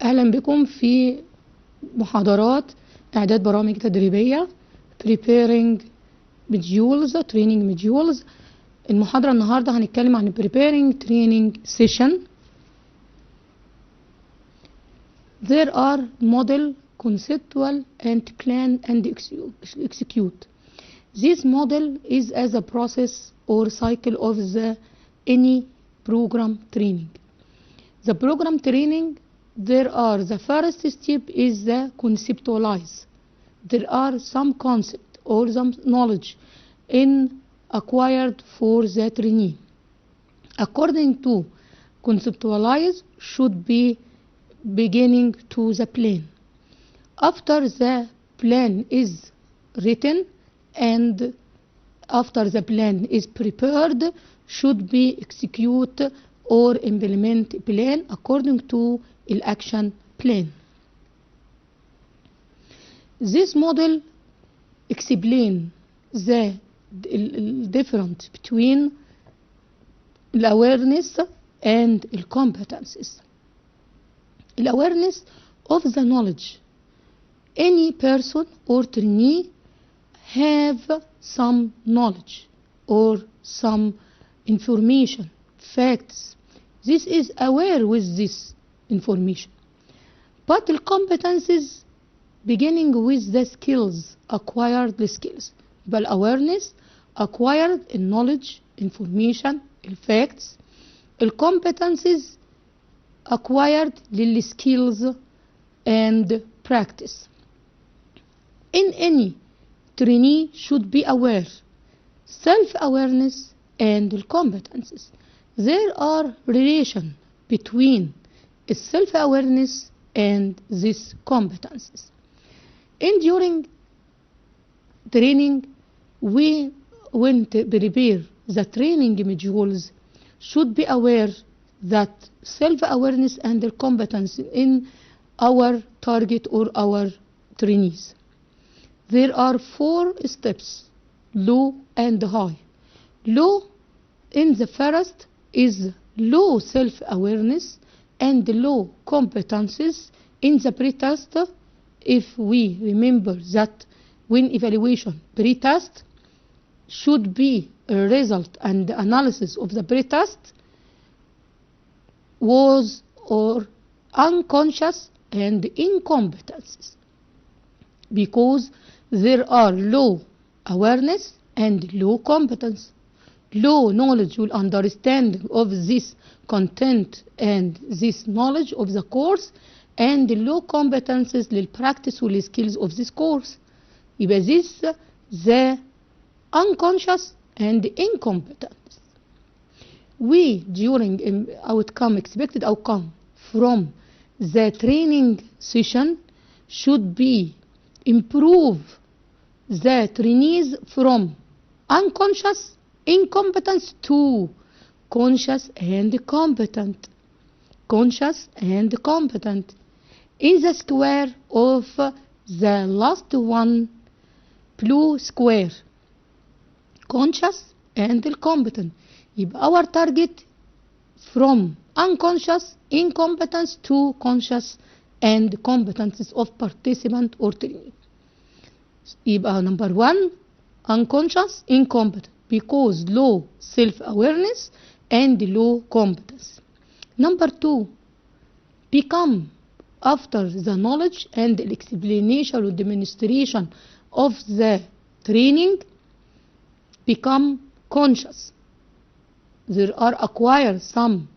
أهلا بكم في محاضرات إعداد برامج تدريبية preparing modules training modules. المحاضرة النهاردة هنتكلم عن preparing training session. There are model, conceptual and plan and execute. This model is as a process or cycle of any program training. The program training, there are the first step is the conceptualize. There are some concept or some knowledge acquired for the trainee. According to conceptualize should be beginning to the plan. After the plan is written and after the plan is prepared, should be execute or implement plan according to the action plan. This model explain the difference between the awareness and the competencies. The awareness of the knowledge. Any person or trainee have some knowledge or some information, facts. This is aware with this information. But the competencies beginning with the skills, acquired the skills. But awareness, acquired knowledge, information, facts. The competencies acquired the skills and practice. In any trainee should be aware, self-awareness and competences. There are relation between self-awareness and these competences. And during training, we when to prepare the training modules should be aware that self-awareness and the competence in our target or our trainees. There are 4 steps, low and high. Low in the first is low self-awareness and low competences in the pre-test. If we remember that when evaluation pre-test should be a result and analysis of the pre-test was or unconscious and incompetencies, because there are low awareness and low competence, low knowledge or understanding of this content and this knowledge of the course, and low competences للpractice والskills of this course. يبقى this the unconscious and incompetent. We during expected outcome from the training session should be improve the trainees from unconscious incompetence to conscious and competent. Conscious and competent. In the square of the last one blue square, conscious and competent. يبقى our target from unconscious incompetence to conscious and competences of participant or trainee. يبقى number 1 unconscious incompetent because low self-awareness and low competence. Number 2, become after the knowledge and the explanation or demonstration of the training, become conscious. There are acquire some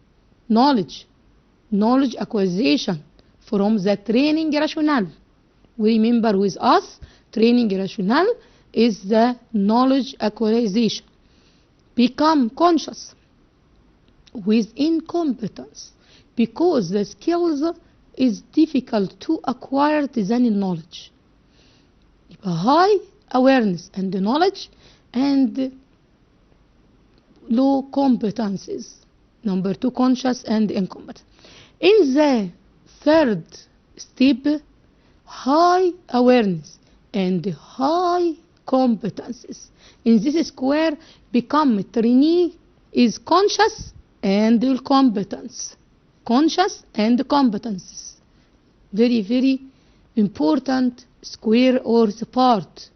knowledge acquisition from the training rationale. We remember with us, training rationale is the knowledge acquisition. Become conscious with incompetence because the skills is difficult to acquire than knowledge. High awareness and knowledge and low competencies. Number 2, conscious and incompetent. In the third step, high awareness and high competencies. In this square, become trainee is conscious and competence. Conscious and competencies. very important square or the part.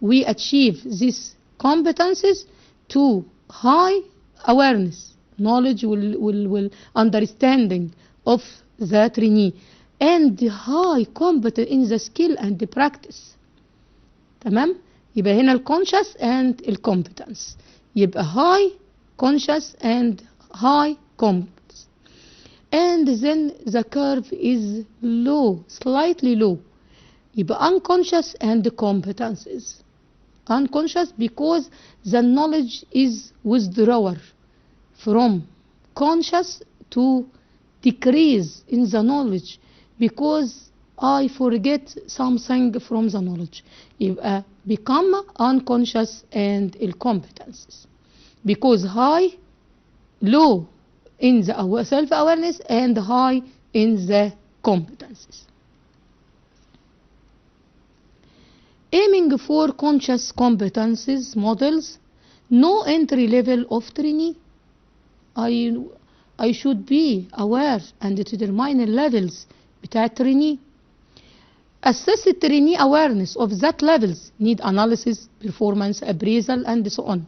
We achieve these competencies to high awareness, knowledge will understanding of the trainee, and high competence in the skill and the practice. تمام؟ يبقى هنا الconscious and الcompetence. يبقى high conscious and high competence. And then the curve is low, slightly low. يبقى unconscious and competences. Unconscious because the knowledge is withdrawer from conscious to decrease in the knowledge because I forget something from the knowledge. يبقى become unconscious and competences because high, low in the self-awareness and high in the competences. Aiming for conscious competences models, no entry level of trainee. I should be aware and determine levels بتاع trainee. Assess trainee awareness of that levels, need analysis, performance appraisal, and so on.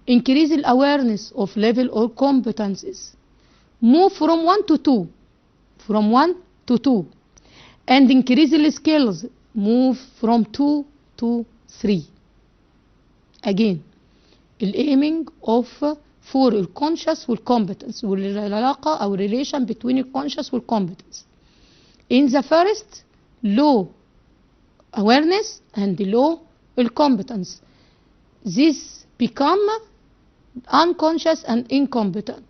Increase the awareness of level or competencies. Move from 1 to 2. From 1 to 2. And increase the skills. Move from 2 to 3. Again, aiming of for الconscious والcompetence والعلاقة أو relation between الconscious والcompetence. In the first, low awareness and low competence. This become unconscious and incompetent.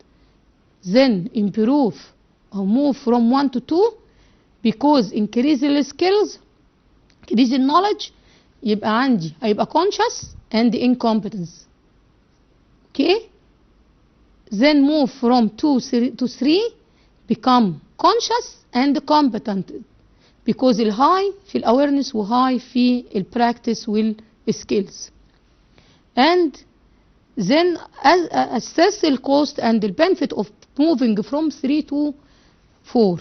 Then improve or move from 1 to 2 because increase the skills, increase the knowledge, يبقى عندي هيبقى conscious and incompetence. Okay? Then move from 2 to 3 become conscious and competent because الهاي في الأويرنس وهاي في البراكتس والskills. And then assess the cost and the benefit of moving from 3 to 4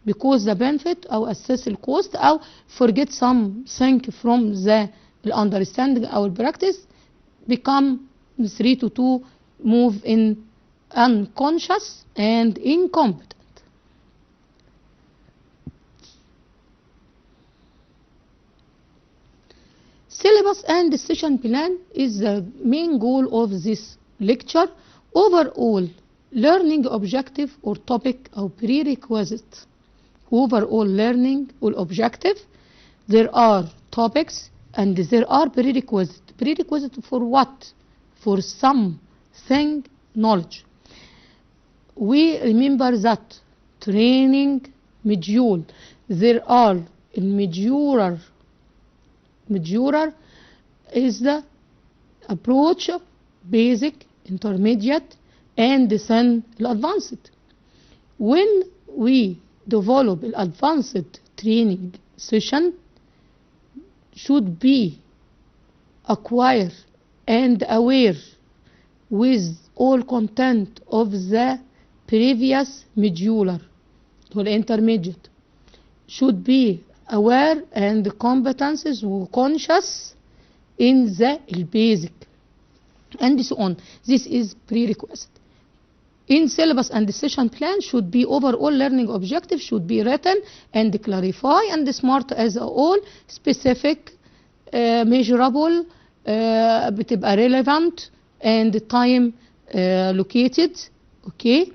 because the benefit أو assess the cost أو forget something from the understanding أو practice become 3 to 2 move in unconscious and incompetent. Syllabus and session plan is the main goal of this lecture. Overall learning objective or topic or prerequisite. Overall learning or objective. There are topics and there are prerequisites. Prerequisite for what? For something knowledge. We remember that training module. There are modular is the approach, basic, intermediate, and then advanced. When we develop an advanced training session, should be acquire and aware with all content of the previous modular or intermediate. Should be aware and competences conscious in the basic and so on. This is prerequisite. In syllabus and session plan should be overall learning objective should be written and clarify and smart as a whole, specific, measurable, بتبقى relevant and time located. Okay.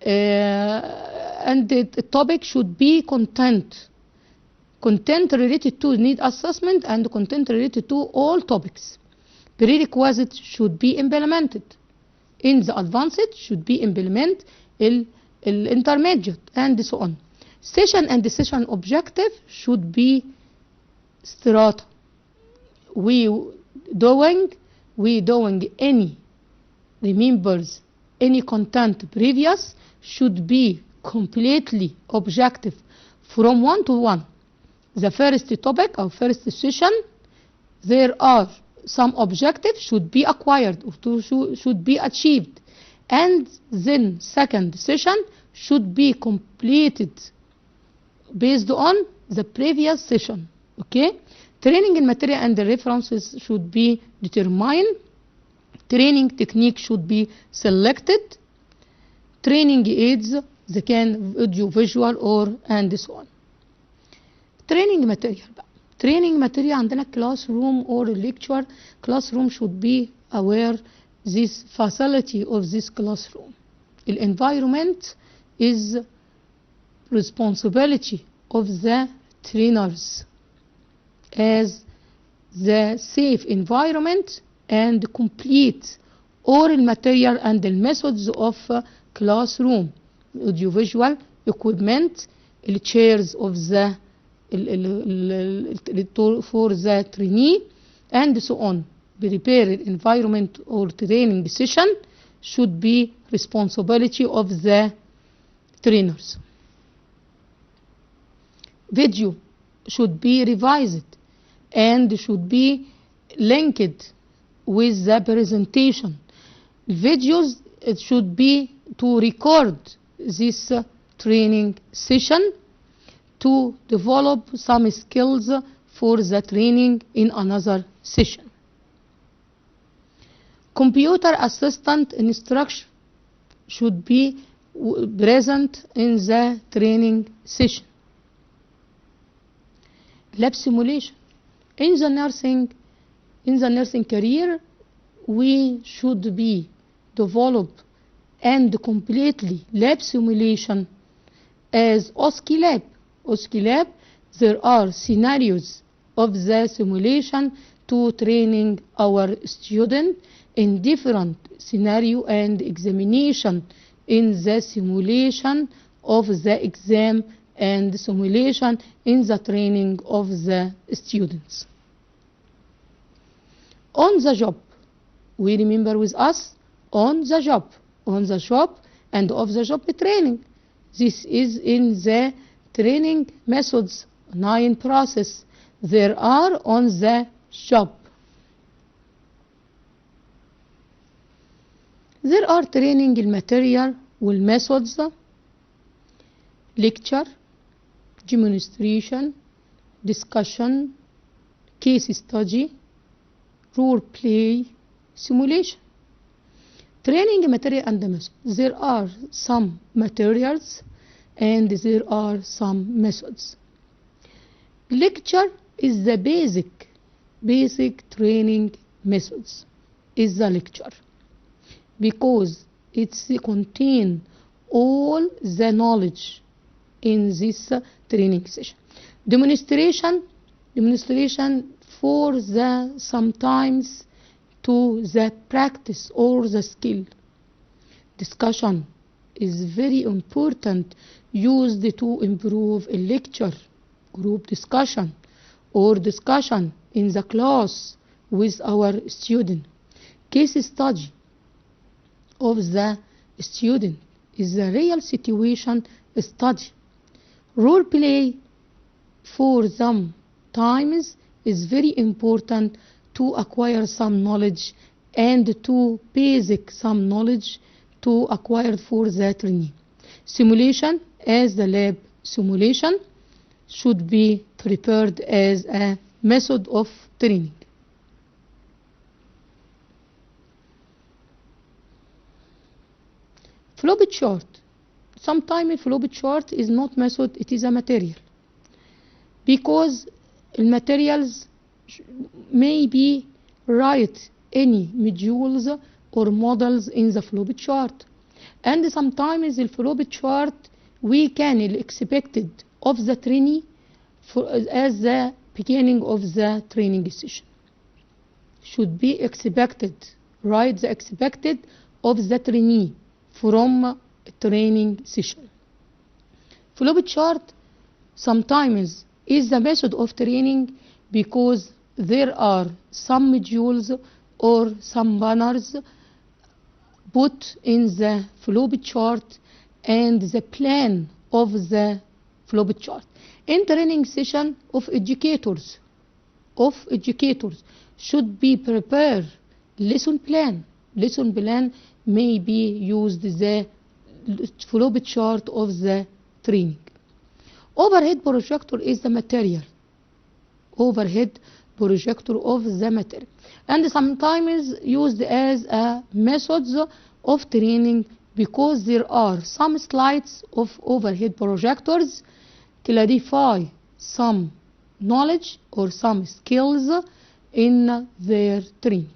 And the topic should be content related to need assessment and content related to all topics. Prerequisite should be implemented. In the advanced should be implement intermediate and so on. Session and session objective should be strata. We doing any remembers any content previous should be completely objective from 1 to 1. The first topic or first session, there are some objectives should be acquired or should be achieved, and then second session should be completed based on the previous session. Okay, training material and the references should be determined. Training technique should be selected. Training aids, they can audio visual or and so on. Training material بقى. Training material عندنا classroom or lecture. Classroom should be aware this facility of this classroom. The environment is responsibility of the trainers as the safe environment and complete oral material and the methods of classroom, audiovisual equipment, the chairs of the for the trainee and so on. Prepare environment or training session should be responsibility of the trainers. Video should be revised and should be linked with the presentation. Videos, it should be to record this training session to develop some skills for the training in another session. Computer assistant instruction should be present in the training session. Lab simulation. In the nursing career, we should be develop and completely lab simulation as OSCE lab. OSCE lab, there are scenarios of the simulation to training our student in different scenario and examination in the simulation of the exam and simulation in the training of the students. On the job, we remember with us, on the job and off the job training. This is in the training methods 9 process. There are on the job. There are training material والmethods, lecture, demonstration, discussion, case study, role play, simulation. Training material and the method. There are some materials and there are some methods. Lecture is the basic training methods is the lecture because it contains all the knowledge in this training session. Demonstration for the sometimes to the practice or the skill. Discussion is very important, used to improve a lecture, group discussion or discussion in the class with our student. Case study of the student is the real situation study. Role play for some times is very important to acquire some knowledge and to basic some knowledge to acquire for the training. Simulation as the lab simulation should be prepared as a method of training. Flowchart chart. Sometimes a flowchart chart is not method, it is a material. Because materials may be write any modules or models in the flowchart chart. And sometimes the flowchart chart we can expected of the trainee as the beginning of the training session. Should be expected, right? The expected of the trainee from training session. Flowchart chart sometimes is the method of training because there are some modules or some banners put in the flowchart chart and the plan of the flowchart chart. In training session of educators should be prepared lesson plan. Lesson plan may be used the flow chart of the training. Overhead projector is the material. Overhead projector of the material, and sometimes used as a methods of training because there are some slides of overhead projectors clarify some knowledge or some skills in their training.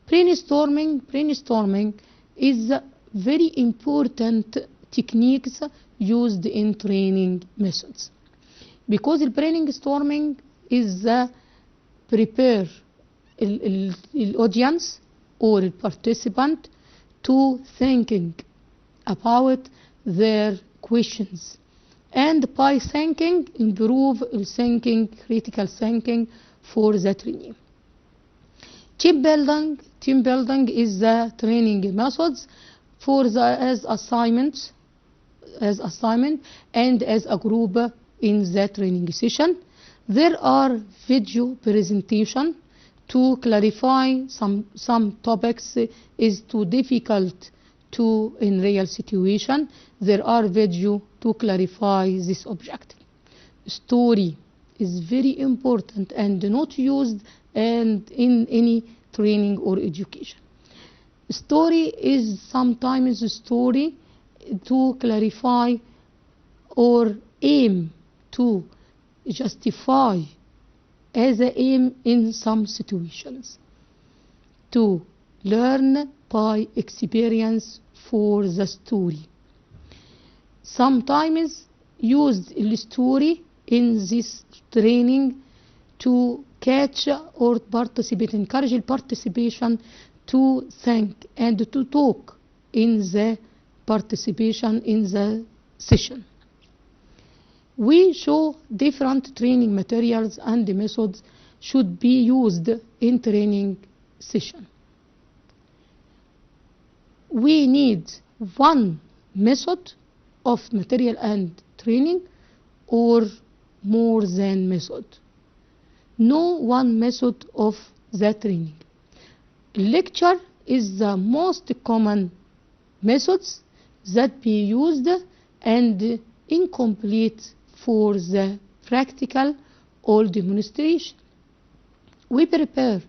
Brainstorming is very important techniques used in training methods, because the brainstorming is prepare the audience or the participant to thinking about their questions, and by thinking improve thinking, critical thinking for the training. Team building is the training methods for the as assignment and as a group in the training session. There are video presentation to clarify some topics is too difficult to in real situation. There are video to clarify this objective. Story is very important and not used and in any training or education. Story is sometimes a story to clarify or aim to justify as an aim in some situations, to learn by experience for the story. Sometimes used the story in this training to catch or participate, encourage participation to think and to talk in the participation in the session. We show different training materials and methods should be used in training session. We need one method of material and training or more than method. No one method of the training. Lecture is the most common methods that be used and incomplete for the practical or demonstration. We prepare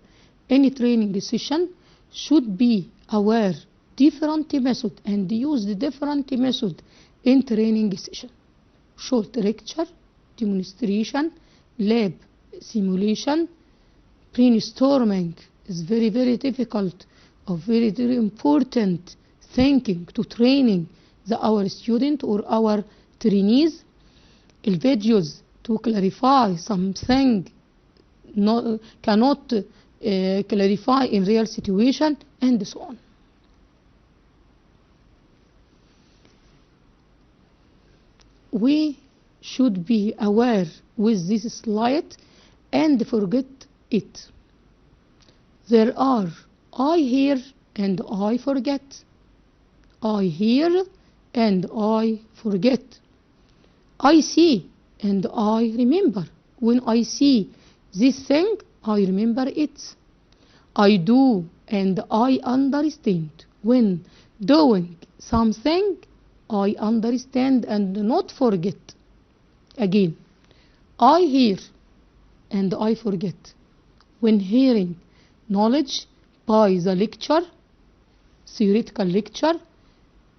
any training session should be aware different method and use the different method in training session. Short lecture, demonstration, lab simulation, brainstorming is very difficult or very important thinking to training our student or our trainees. Videos to clarify something cannot clarify in real situation, and so on. We should be aware with this slide and forget it. There are I hear and I forget. I hear and I forget. I see and I remember. When I see this thing, I remember it. I do and I understand. When doing something, I understand and not forget. Again, I hear and I forget. When hearing knowledge by the lecture, theoretical lecture,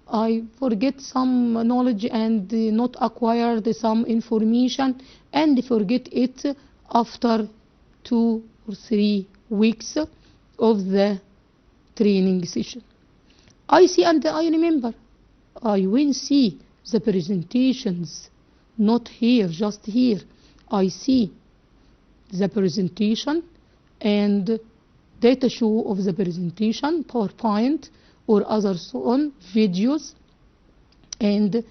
I forget some knowledge and not acquired some information and forget it after 2 or 3 weeks of the training session. I see and I remember. I will see the presentations, not here, just here. I see the presentation and data show of the presentation, PowerPoint or other so on, videos and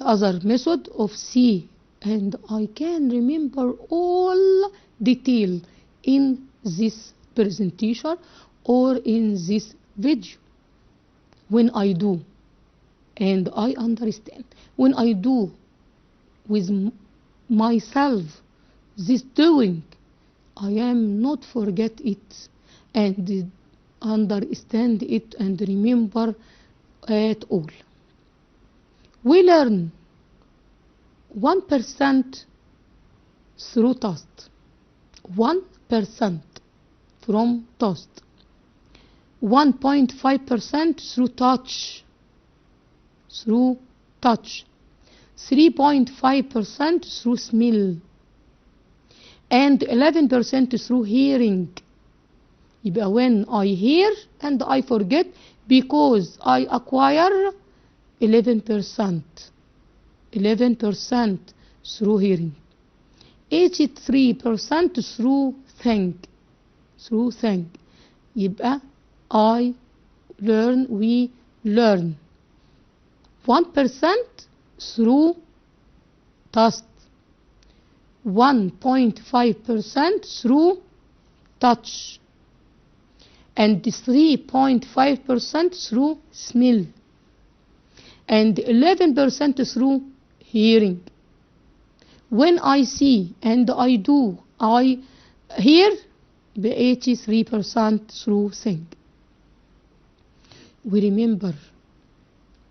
other method of see, and I can remember all detail in this presentation or in this video. When I do and I understand, when I do with myself this doing, I am not forget it and understand it and remember at all. We learn 1% through task. 1% from task. 1.5% through touch. 3.5% through smell. And 11% through hearing. يبقى when I hear and I forget because I acquire 11% through hearing. 83% through think. يبقى I learn, we learn. 1% through task. 1.5% through touch. And 3.5% through smell. And 11% through hearing. When I see and I do, I hear, 83% through think. We remember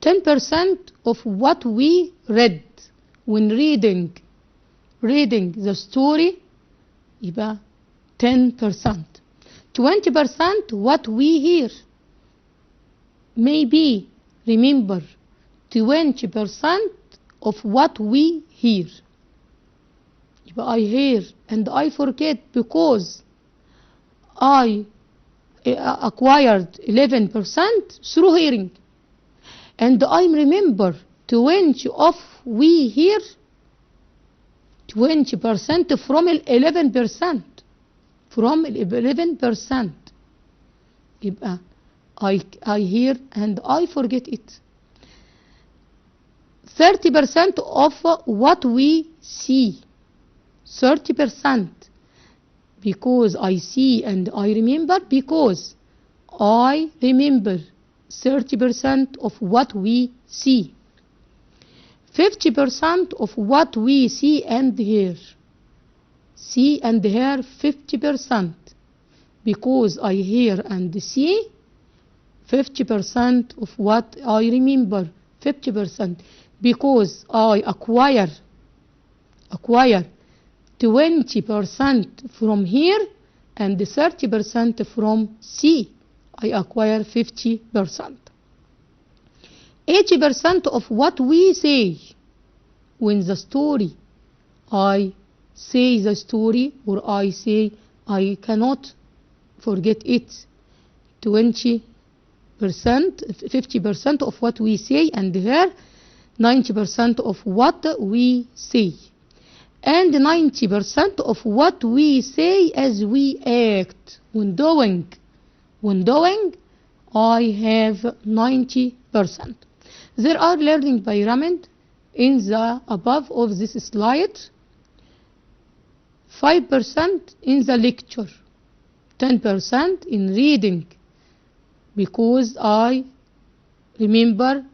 10% of what we read when reading the story, يبقى 10%. 20% what we hear. Maybe remember 20% of what we hear. يبقى I hear and I forget because I acquired 11% through hearing. And I remember 20 of we hear, 20% from 11%. From 11%. يبقى I hear and I forget it. 30% of what we see. 30%. Because I see and I remember, because I remember 30% of what we see. 50% of what we see and hear. See and hear 50%. Because I hear and see 50% of what I remember. 50%. Because I acquire 20% from hear and 30% from see. I acquire 50%. 80% of what we say when the story, I say the story or I say I cannot forget it. 20%, 50% of what we say and hear, 90% of what we say. And 90% of what we say as we act. When doing, I have 90%. There are learning pyramid in the above of this slide. 5% in the lecture. 10% in reading. Because I remember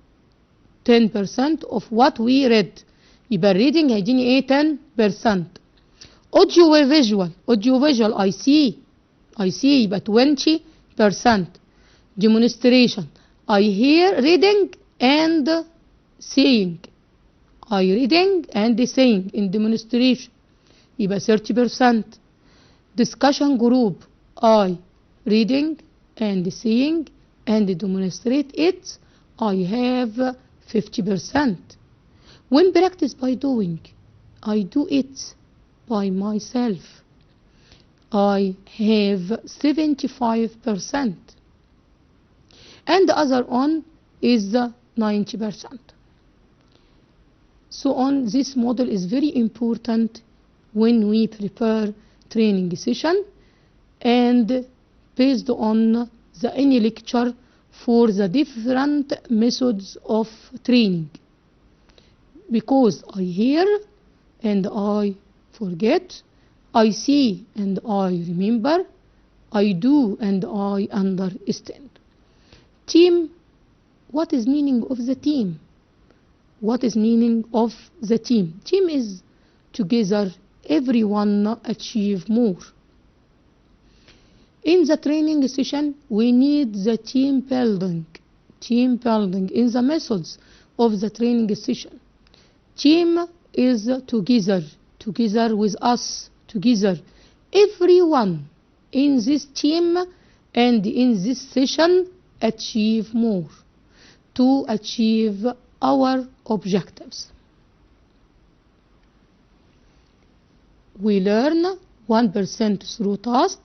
10% of what we read. يبقى reading هيديني ايه 10%. audio visual I see يبقى 20%. demonstration I hear reading and saying. I reading and saying in demonstration يبقى 30%. discussion group I reading and saying and demonstrate it, I have 50%. When practice by doing, I do it by myself, I have 75%. And the other one is 90%. So on, this model is very important when we prepare training session and based on the any lecture for the different methods of training. Because I hear and I forget, I see and I remember, I do and I understand. Team, what is meaning of the team? What is meaning of the team? Team is together, everyone achieve more. In the training session, we need the team building. team building in the methods of the training session. Team is together with us, together. Everyone in this team and in this session achieve more to achieve our objectives. We learn 1% through task,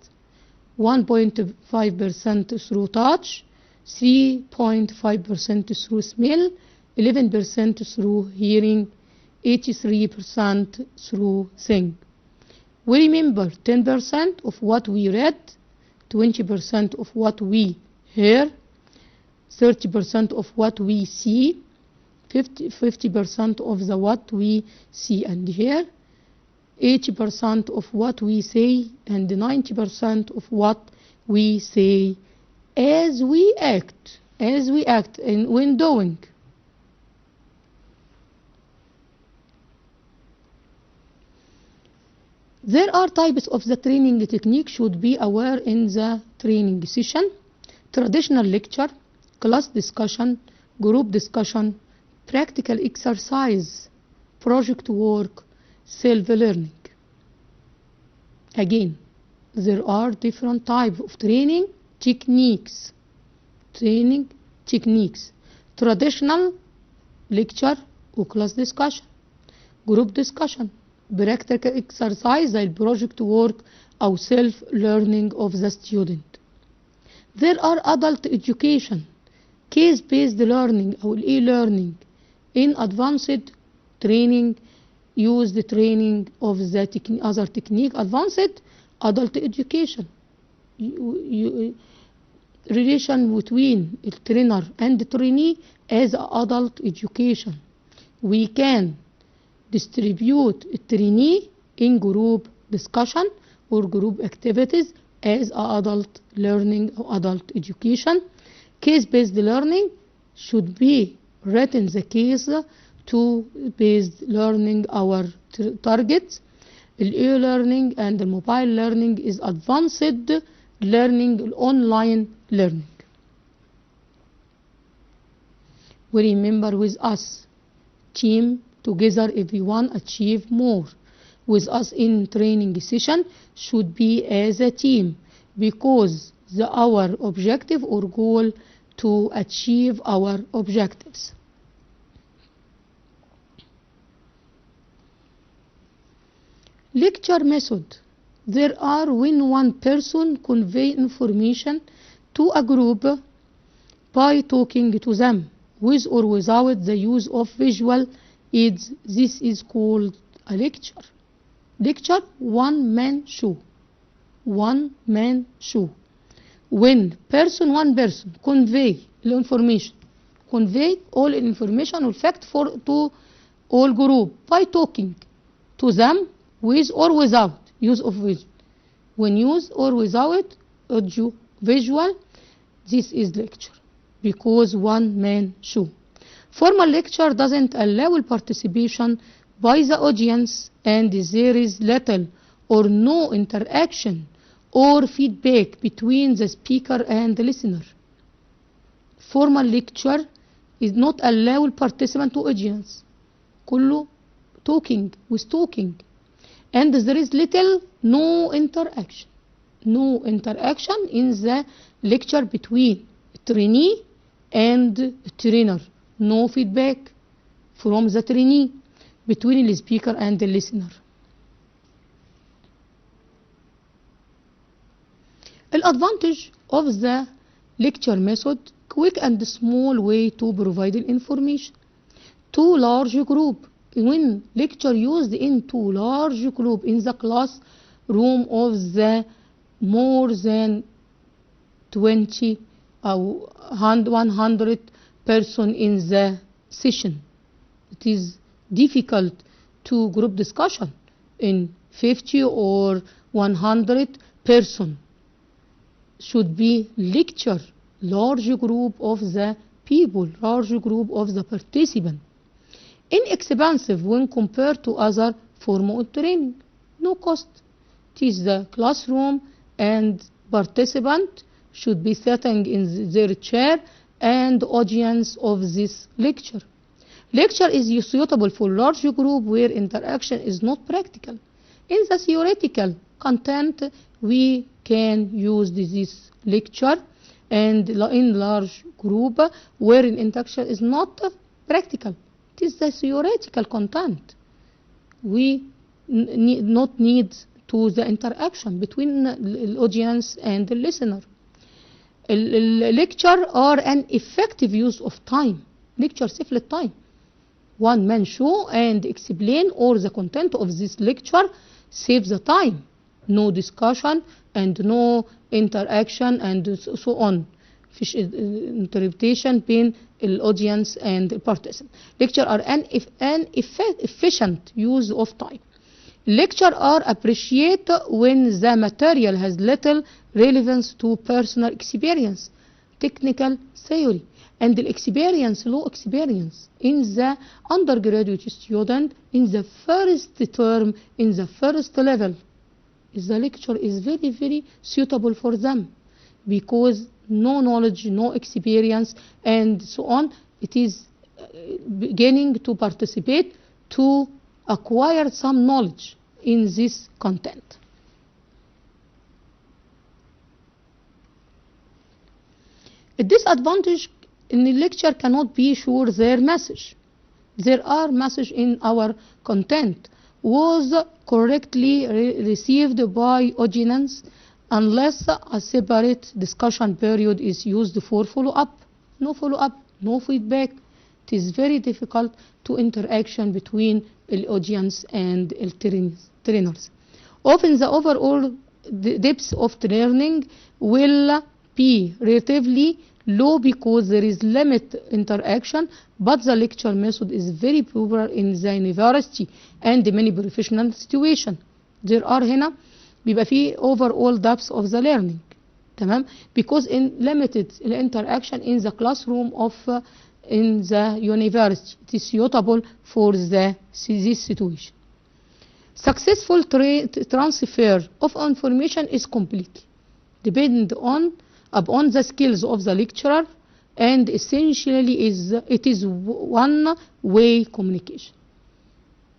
1.5% through touch, 3.5% through smell, 11% through hearing, 83% through seeing. We remember 10% of what we read, 20% of what we hear, 30% of what we see, 50% of the what we see and hear, 80% of what we say, and 90% of what we say as we act and when doing. There are types of the training technique should be aware in the training session: traditional lecture, class discussion, group discussion, practical exercise, project work, self-learning. Again, there are different types of training techniques. Traditional lecture or class discussion, group discussion, practical exercise زي project work أو self-learning of the student. There are adult education, case-based learning أو e-learning. In advanced training, use the training of the other technique. Advanced adult education, relation between the trainer and the trainee as adult education. We can distribute a trainee in group discussion or group activities as adult learning or adult education. Case-based learning should be written the case to based learning our targets. E-learning and the mobile learning is advanced learning, online learning. We remember with us, team, together everyone achieve more. With us in training session should be as a team, because our objective or goal to achieve our objectives. Lecture method. There are when one person convey information to a group by talking to them, with or without the use of visual aids. This is called a lecture. Lecture, one man show. When one person convey information, convey all information or fact to all group by talking to them with or without use of visual. When used or without audio visual, this is lecture, because one man show. Formal lecture doesn't allow participation by the audience, and there is little or no interaction or feedback between the speaker and the listener. Formal lecture is not allow participant to audience. كله talking with talking. And there is no interaction in the lecture between trainee and trainer. No feedback from the trainee between the speaker and the listener. The advantage of the lecture method: quick and small way to provide information to large group. When lecture used in too large group in the classroom of the more than 20 or 100 person in the session, it is difficult to group discussion in 50 or 100 person. Should be lecture large group of the people, large group of the participant. Inexpensive when compared to other form of training. No cost. It is the classroom, and participant should be sitting in their chair and audience of this lecture. Lecture is suitable for large group where interaction is not practical. In the theoretical content, we can use this lecture, and in large group where interaction is not practical. It is the theoretical content. We not need to the interaction between the audience and the listener. Lecture are an effective use of time. Lecture save time. One man show and explain all the content of this lecture saves the time. No discussion and no interaction and so on. Interpretation between the audience and the participant. Lecture are an efficient use of time. Lecture are appreciated when the material has little relevance to personal experience, technical theory, and the experience, low experience in the undergraduate student in the first term, in the first level. The lecture is very, very suitable for them because no knowledge, no experience, and so on. It is beginning to participate to acquire some knowledge in this content. A disadvantage in the lecture cannot be sure their message. There are message in our content was correctly received by audience unless a separate discussion period is used for follow-up. No follow-up, no feedback. It is very difficult to interaction between the audience and the trainers. Often the overall depth of learning will be relatively low because there is limited interaction, but the lecture method is very popular in the university and many professional situations. There are هنا بيبقى فيه overall depth of the learning, تمام? Because in limited interaction in the classroom of in the university, it is suitable for this situation. Successful transfer of information is completely dependent upon the skills of the lecturer, and essentially it is one-way communication.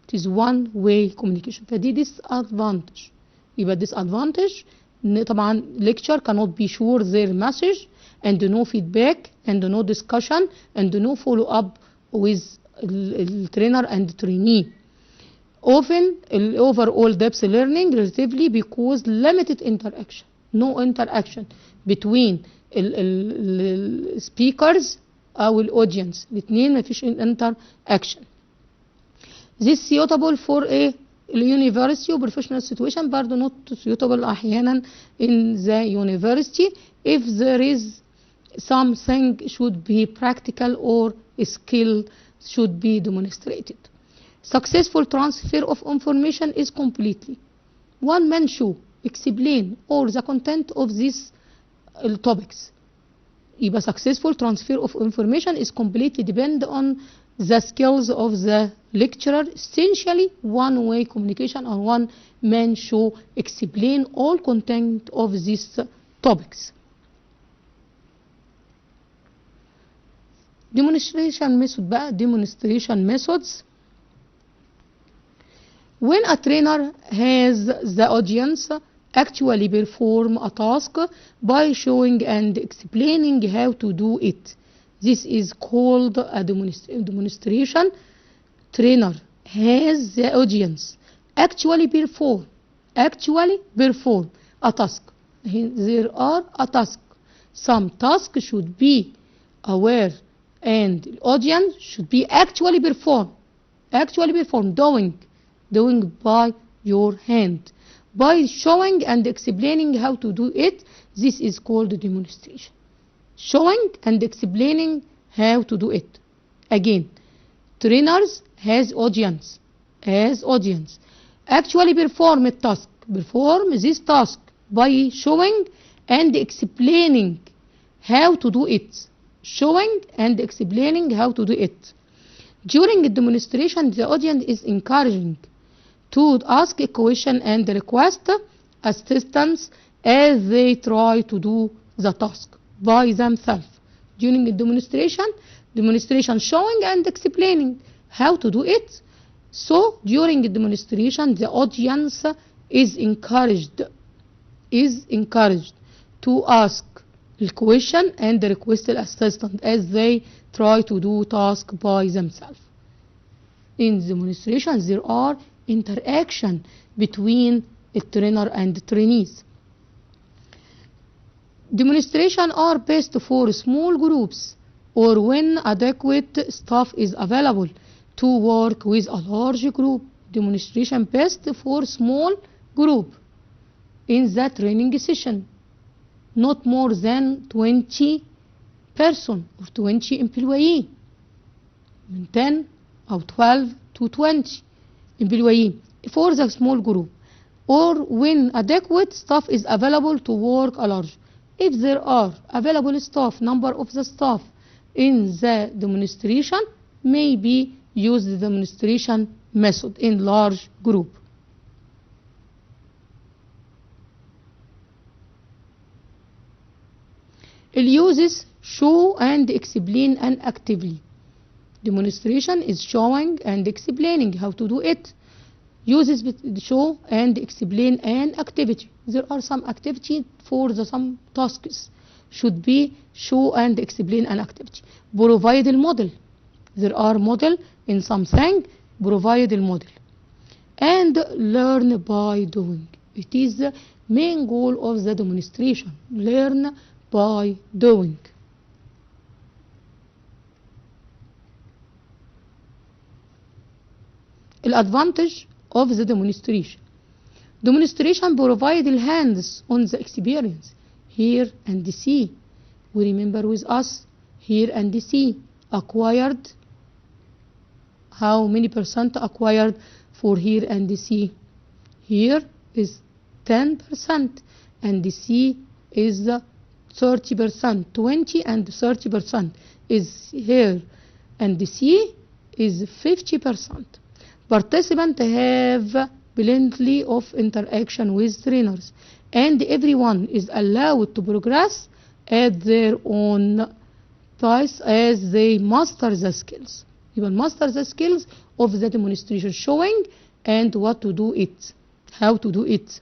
It is one-way communication. فدي disadvantage. يبقى disadvantage طبعا lecture cannot be sure their message, and no feedback, and no discussion, and no follow-up with the trainer and trainee. Often overall depth learning relatively because limited interaction. No interaction between speakers أو audience. الاثنين ما فيش interaction. This suitable for a university or professional situation, but not suitable أحيانا in the university if there is something should be practical or skill should be demonstrated. Successful transfer of information is completely one man show explain all the content of these topics. يبقى successful transfer of information is completely depend on the skills of the lecturer. Essentially one-way communication or one man show explain all content of these topics. Demonstration method بقى. Demonstration methods. When a trainer has the audience actually perform a task by showing and explaining how to do it, this is called a demonstration. Trainer has the audience actually perform a task. There are a task. Some task should be aware and the audience should be actually perform, doing by your hand. By showing and explaining how to do it, this is called demonstration. Showing and explaining how to do it. Again, trainers has audience. Actually perform this task by showing and explaining how to do it. Showing and explaining how to do it. During the demonstration, the audience is encouraging to ask a question and request assistance as they try to do the task by themselves. during the demonstration showing and explaining how to do it. So during the demonstration, the audience is encouraged to ask the question and request the assistant as they try to do task by themselves. In the demonstration, there are interaction between the trainer and the trainees. Demonstrations are best for small groups or when adequate staff is available to work with a large group. Demonstration best for small group in the training session, not more than 20 person or 20 employee, من 10 or 12 to 20 employee for the small group, or when adequate staff is available to work a large. If there are available staff, number of the staff in the demonstration may be use the demonstration method in large group. It uses show and explain an activity. Demonstration is showing and explaining how to do it. Uses show and explain an activity. There are some activity for some tasks. Should be show and explain an activity. Provide the model. There are model in something. Provide the model. And learn by doing. It is the main goal of the demonstration. Learn by doing. Advantage of the demonstration. Demonstration provide the hands on the experience. Hear and see. We remember with us. Hear and see. Acquired. How many percent acquired for hear and see? Hear is 10% and see is 30%. 20 and 30% is hear and see is 50%. Participants have plenty of interaction with trainers and everyone is allowed to progress at their own pace as they master the skills. You will master the skills of the demonstration showing and what to do it, how to do it.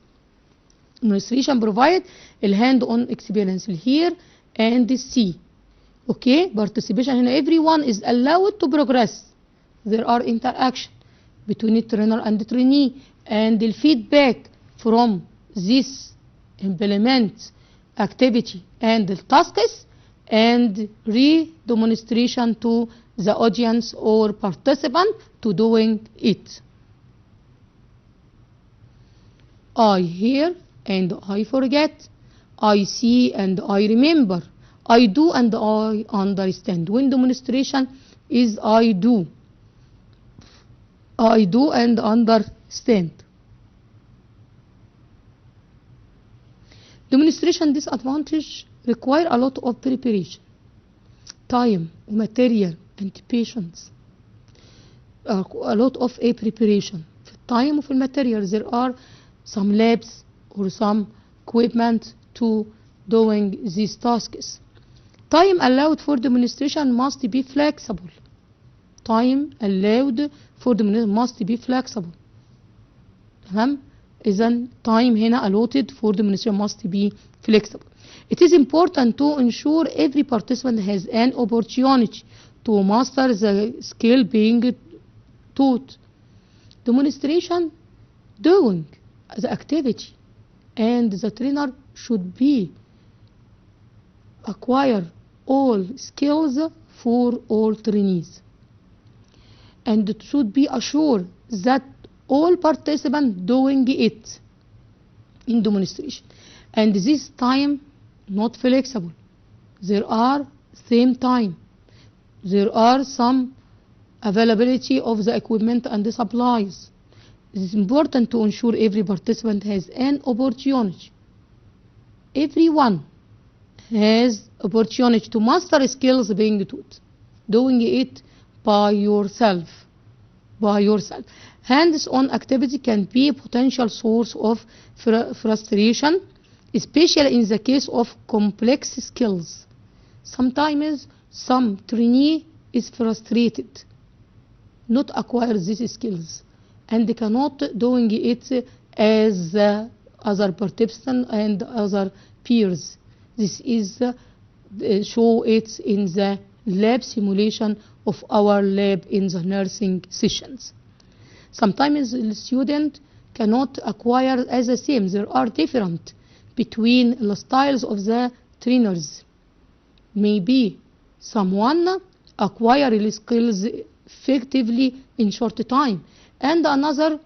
Demonstration provide a hand-on experience here and see. Okay, participation and everyone is allowed to progress. There are interaction between the trainer and the trainee and the feedback from this implement activity and the tasks and re-demonstration to the audience or participant to doing it. I hear and I forget. I see and I remember. I do and I understand. When demonstration is I do. I do and understand. Demonstration disadvantage require a lot of preparation, time, material, and patience. A lot of preparation. في time وفي material there are some labs or some equipment to doing these tasks. Time allowed for demonstration must be flexible. Time allowed for demonstration must be flexible. تمام؟ إذن time هنا allotted for demonstration must be flexible. It is important to ensure every participant has an opportunity to master the skill being taught. Demonstration doing the activity and the trainer should be acquire all skills for all trainees. And it should be assured that all participants doing it in demonstration. And this time not flexible. There are same time. There are some availability of the equipment and the supplies. It is important to ensure every participant has an opportunity. Everyone has opportunity to master skills being taught. Doing it by yourself. Hands-on activity can be a potential source of frustration, especially in the case of complex skills. Sometimes some trainee is frustrated not acquire these skills and cannot doing it as other participants and other peers. This is show it in the lab simulation of our lab in the nursing sessions. Sometimes the student cannot acquire as the same. There are different between the styles of the trainers. Maybe someone acquire the skills effectively in short time, and another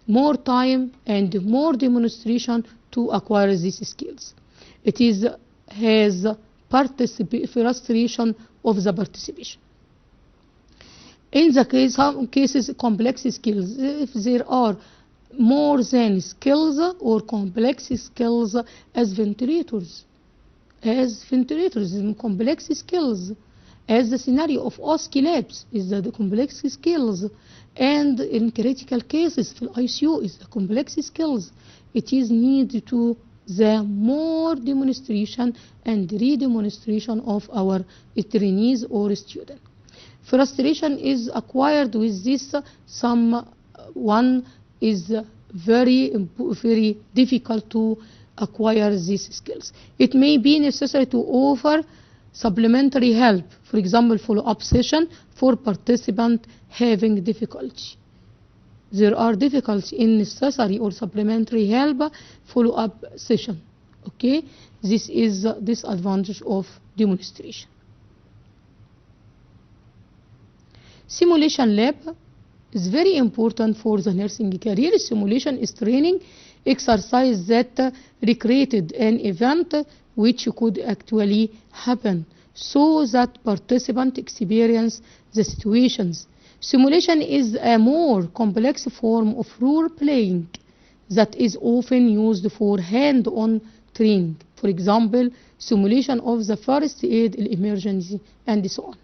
more time and more demonstration to acquire these skills. It is has frustration of the participation. In the case, some cases, complex skills. If there are more than skills or complex skills as ventilators, complex skills, as the scenario of OSCE labs is the complex skills, and in critical cases في ICU is the complex skills. It is need to the more demonstration and re-demonstration of our trainees or students. Frustration is acquired with this. Someone is very difficult to acquire these skills. It may be necessary to offer supplementary help, for example, follow-up session for participant having difficulty. There are difficulties in necessary or supplementary help follow-up session. Okay, this is the disadvantage of demonstration. Simulation lab is very important for the nursing career. Simulation is training exercise that recreated an event which could actually happen so that participants experience the situations. Simulation is a more complex form of role playing that is often used for hand-on training. For example, simulation of the first aid, emergency, and so on.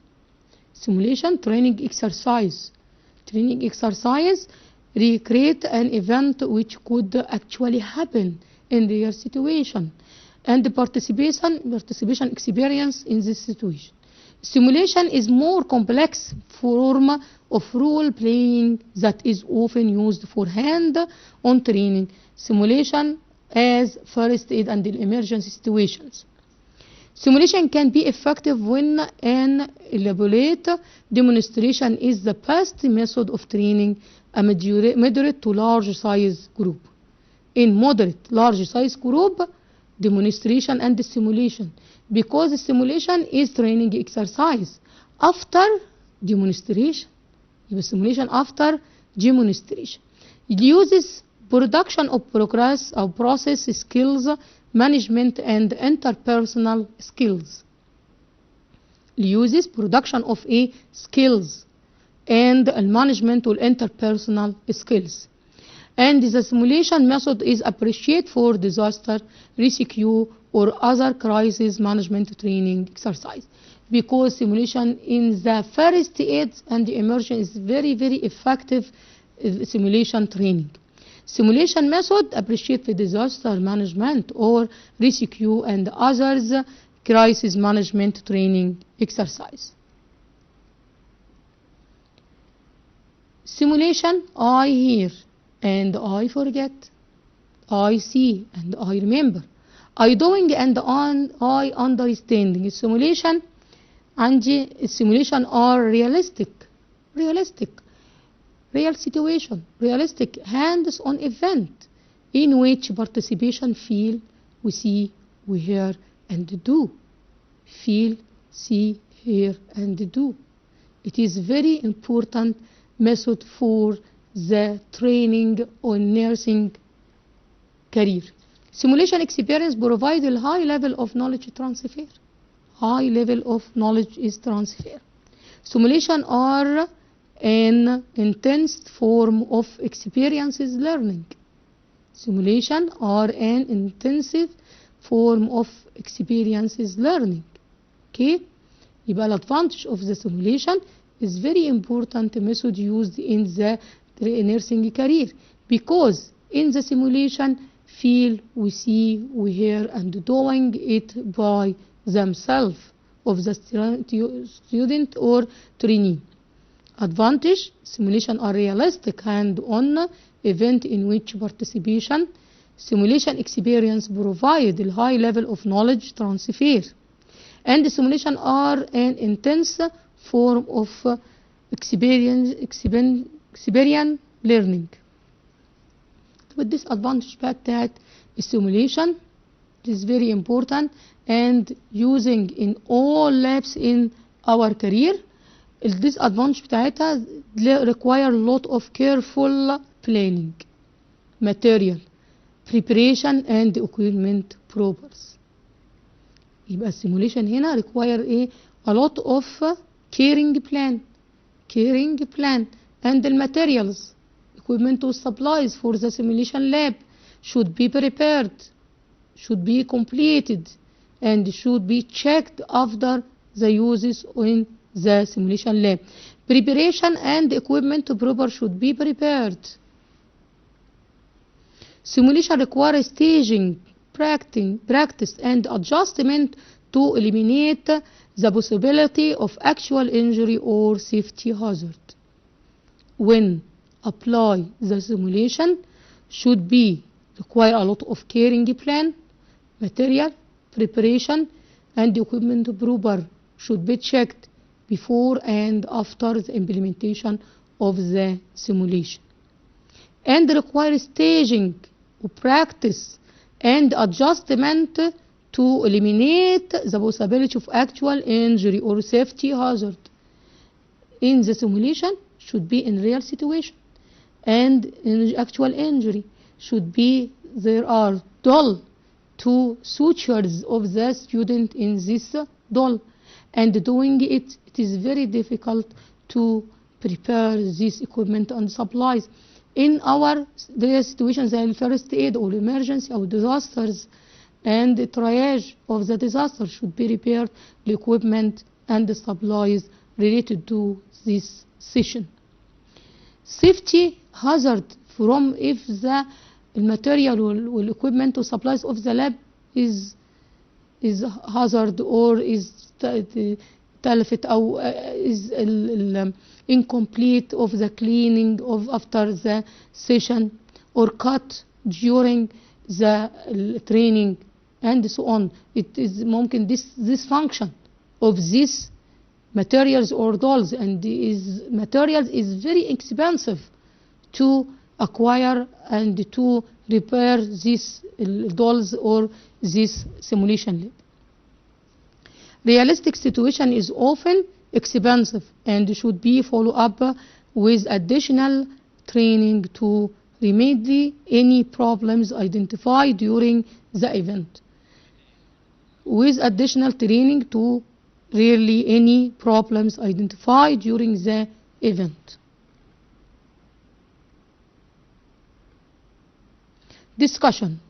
Simulation training exercise. Training exercise recreate an event which could actually happen in their situation and the participation experience in this situation. Simulation is more complex form of role playing that is often used for hand-on training. Simulation as first aid and emergency situations. Simulation can be effective when an elaborate demonstration is the best method of training a moderate to large size group. In moderate large size group, demonstration and simulation, because the simulation is training exercise after demonstration. Simulation after demonstration. It uses production of progress or process skills, management and interpersonal skills. It uses production of skills and management or interpersonal skills. And the simulation method is appreciated for disaster rescue or other crisis management training exercise, because simulation in the first aid and the emergency is very effective simulation training. Simulation method appreciate the disaster management or rescue and others crisis management training exercise. Simulation, I hear and I forget, I see and I remember, I doing and I understanding. Simulation and simulation are realistic, real situation, realistic hands-on event in which participation feel, we see, we hear and do. Feel, see, hear and do. It is very important method for the training on nursing career. Simulation experience provides a high level of knowledge transfer. High level of knowledge is transfer. Simulation are an intense form of experiences learning. Simulation are an intensive form of experiences learning. Okay? يبقى الادvantage of the simulation is very important method used in the nursing career, because in the simulation feel, we see, we hear and doing it by themselves of the student or trainee. Advantage: simulation are realistic hand-on event in which participation. Simulation experience provide a high level of knowledge transfer. And the simulation are an intense form of experience learning. With this advantage بتاعت السيموليشن is very important and using in all labs in our career. The disadvantage بتاعتها require a lot of careful planning, material, preparation and equipment properties. يبقى السيموليشن هنا require a lot of caring plan and the materials, equipment or supplies for the simulation lab should be prepared, should be completed and should be checked after the uses in the simulation lab. Preparation and equipment proper should be prepared. Simulation requires staging, practice and adjustment to eliminate the possibility of actual injury or safety hazard. When apply the simulation should be require a lot of caring plan, material, preparation and equipment proper should be checked before and after the implementation of the simulation. And require staging, practice and adjustment to eliminate the possibility of actual injury or safety hazard. In the simulation should be in real situation and in actual injury should be there are doll to sutures of the student in this doll, and doing it is very difficult to prepare this equipment and supplies. In our situations like first aid or emergency or disasters and the triage of the disaster should be prepared the equipment and the supplies related to this session. Safety hazard from if the material or equipment or supplies of the lab is hazard or is تلفت أو is incomplete of the cleaning of after the session or cut during the training and so on. It is ممكن this function of these materials or dolls and materials is very expensive to acquire and to repair these dolls or this simulation lab. Realistic situation is often expensive and should be followed up with additional training to remedy any problems identified during the event. With additional training to really any problems identified during the event. Discussion.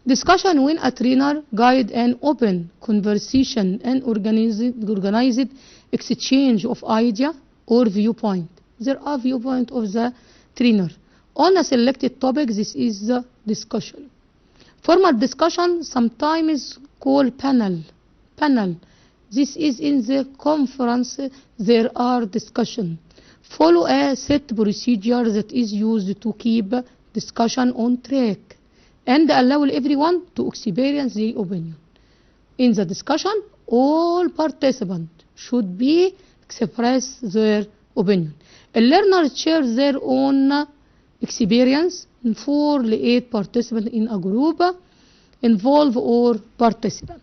Discussion when a trainer guide an open conversation and organized exchange of idea or viewpoint. There are viewpoint of the trainer on a selected topic. This is the discussion. Formal discussion sometimes called panel. This is in the conference there are discussion. Follow a set procedure that is used to keep discussion on track and allow everyone to experience their opinion. In the discussion, all participants should be express their opinion. A learner shares their own experience. 4 to 8 participants in a group involve or participant.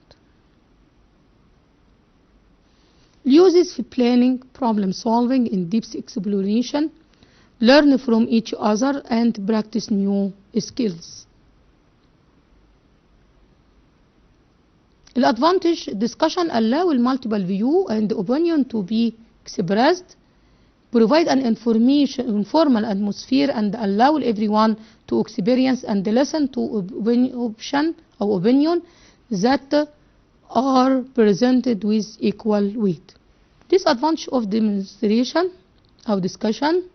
Uses for planning, problem solving, in-depth exploration, learn from each other and practice new skills. The advantage: discussion allow multiple view and opinion to be expressed, provide an informal atmosphere and allow everyone to experience and listen to option or opinion that are presented with equal weight. Disadvantage of demonstration or discussion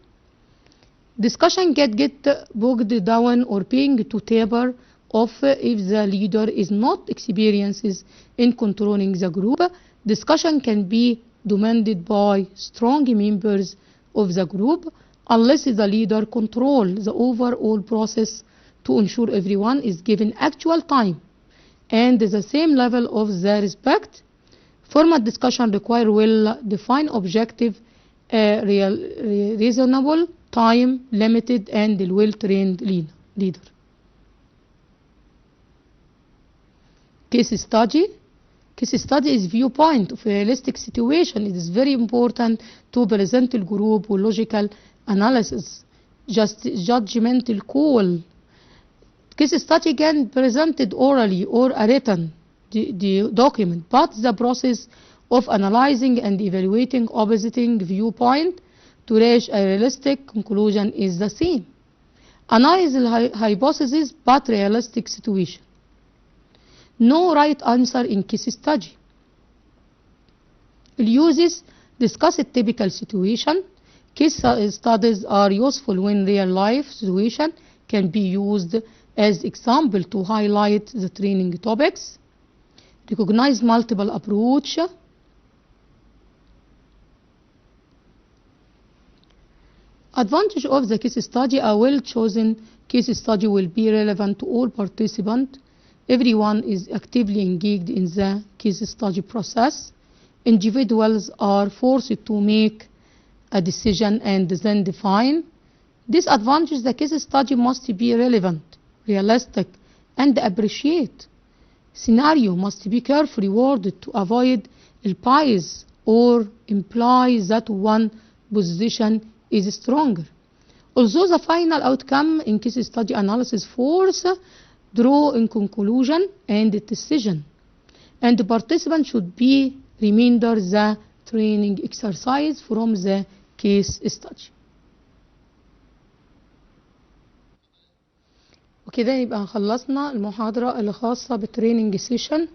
get bogged down or being too taper of if the leader is not experienced in controlling the group. Discussion can be demanded by strong members of the group unless the leader controls the overall process to ensure everyone is given actual time and the same level of the respect. Formal discussion require well-defined objective, reasonable, time limited, and well-trained leader. Case study. Case study is viewpoint of a realistic situation. It is very important to present the group with logical analysis, just judgmental call. Case study can presented orally or a written the document, but the process of analyzing and evaluating opposing viewpoint to reach a realistic conclusion is the same. Analyze the hypothesis but realistic situation. No right answer in case study. Uses discuss a typical situation. Case studies are useful when real life situation can be used as example to highlight the training topics. Recognize multiple approach. Advantage of the case study: a well-chosen case study will be relevant to all participants. Everyone is actively engaged in the case study process. Individuals are forced to make a decision and then define. Disadvantage: the case study must be relevant, realistic, and appreciate. Scenario must be carefully worded to avoid bias or imply that one position is stronger. Although the final outcome in case study analysis force draw in conclusion and decision, and the participant should be remember the training exercise from the case study. وكده يبقى خلصنا المحاضرة الخاصة بالتريننج سيشن،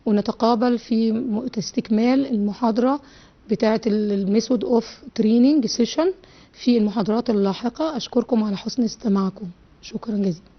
ونتقابل في استكمال المحاضرة بتاعة الميثود اوف تريننج سيشن في المحاضرات اللاحقة. أشكركم على حسن استماعكم. شكرا جزيلا.